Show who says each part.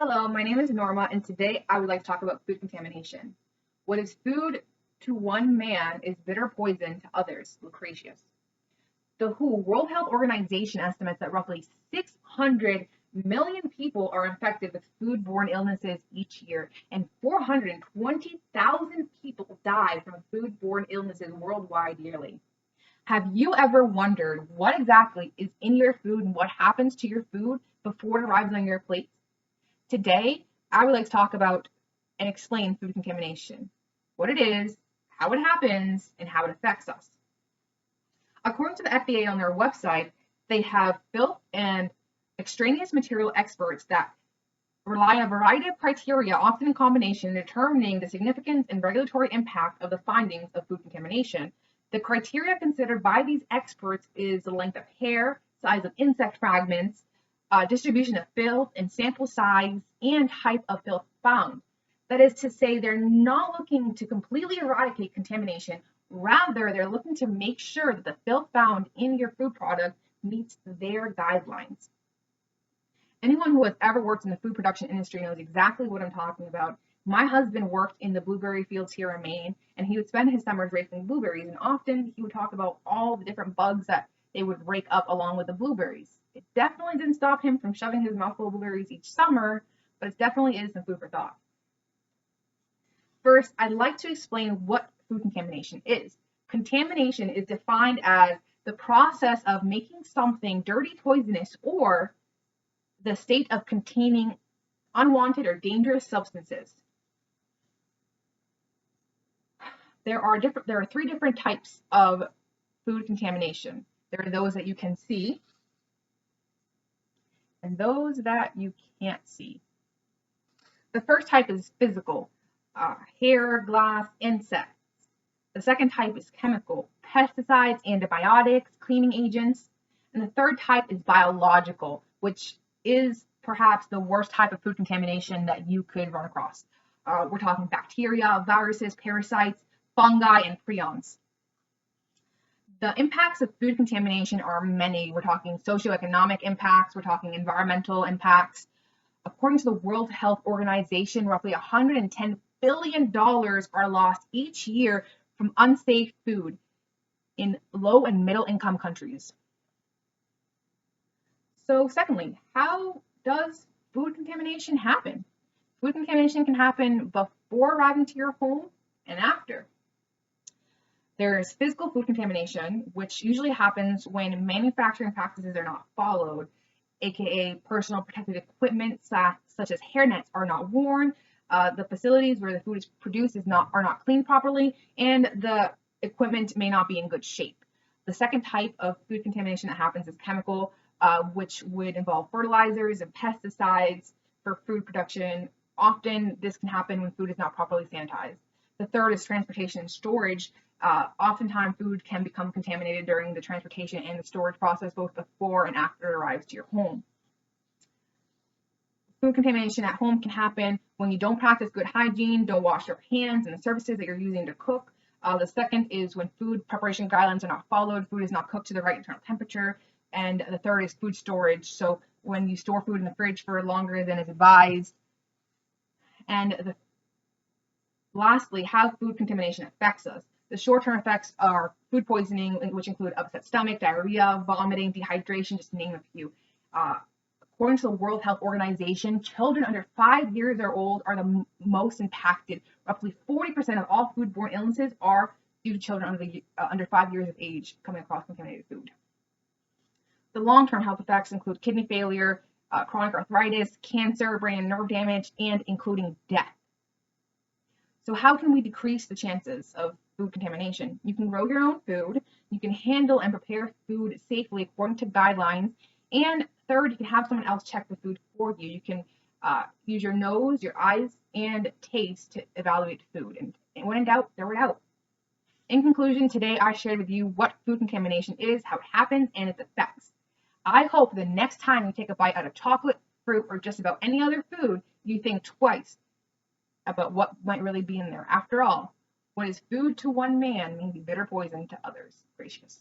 Speaker 1: Hello, my name is Norma, and today I would like to talk about food contamination. What is food to one man is bitter poison to others. Lucretius. The WHO, World Health Organization, estimates that roughly 600 million people are infected with foodborne illnesses each year, and 420,000 people die from foodborne illnesses worldwide yearly. Have you ever wondered what exactly is in your food and what happens to your food before it arrives on your plate? Today, I would like to talk about and explain food contamination, what it is, how it happens, and how it affects us. According to the FDA on their website, they have filth and extraneous material experts that rely on a variety of criteria, often in combination, determining the significance and regulatory impact of the findings of food contamination. The criteria considered by these experts is the length of hair, size of insect fragments, distribution of filth and sample size and type of filth found. That is to say, they're not looking to completely eradicate contamination. Rather, they're looking to make sure that the filth found in your food product meets their guidelines. Anyone who has ever worked in the food production industry knows exactly what I'm talking about. My husband worked in the blueberry fields here in Maine, and he would spend his summers raking blueberries, and often he would talk about all the different bugs that they would rake up along with the blueberries. It definitely didn't stop him from shoving his mouthful of blueberries each summer, but it definitely is some food for thought. First, I'd like to explain what food contamination is. Contamination is defined as the process of making something dirty, poisonous, or the state of containing unwanted or dangerous substances. There are three different types of food contamination. There are those that you can see and those that you can't see. The first type is physical, hair, glass, insects. The second type is chemical, pesticides, antibiotics, cleaning agents. And the third type is biological, which is perhaps the worst type of food contamination that you could run across. We're talking bacteria, viruses, parasites, fungi, and prions. The impacts of food contamination are many. We're talking socioeconomic impacts, we're talking environmental impacts. According to the World Health Organization, roughly $110 billion are lost each year from unsafe food in low and middle income countries. So secondly, how does food contamination happen? Food contamination can happen before arriving to your home and after. There's physical food contamination, which usually happens when manufacturing practices are not followed, aka personal protective equipment such as hairnets are not worn, the facilities where the food is produced are not cleaned properly, and the equipment may not be in good shape. The second type of food contamination that happens is chemical, which would involve fertilizers and pesticides for food production. Often this can happen when food is not properly sanitized. The third is transportation and storage. Oftentimes food can become contaminated during the transportation and the storage process, both before and after it arrives to your home. Food contamination at home can happen when you don't practice good hygiene, don't wash your hands and the surfaces that you're using to cook. The second is when food preparation guidelines are not followed, food is not cooked to the right internal temperature. And the third is food storage. So when you store food in the fridge for longer than is advised. And lastly, how food contamination affects us. The short-term effects are food poisoning, which include upset stomach, diarrhea, vomiting, dehydration, just to name a few. According to the World Health Organization, children under 5 years old are the most impacted. Roughly 40% of all foodborne illnesses are due to children under 5 years of age coming across contaminated food. The long-term health effects include kidney failure, chronic arthritis, cancer, brain and nerve damage, and including death. So how can we decrease the chances of food contamination? You can grow your own food, you can handle and prepare food safely according to guidelines, and third, you can have someone else check the food for you. You can use your nose, your eyes, and taste to evaluate food. And when in doubt, throw it out. In conclusion, today I shared with you what food contamination is, how it happens, and its effects. I hope the next time you take a bite out of chocolate, fruit, or just about any other food, you think twice about what might really be in there. After all, what is food to one man may be bitter poison to others. Gracious.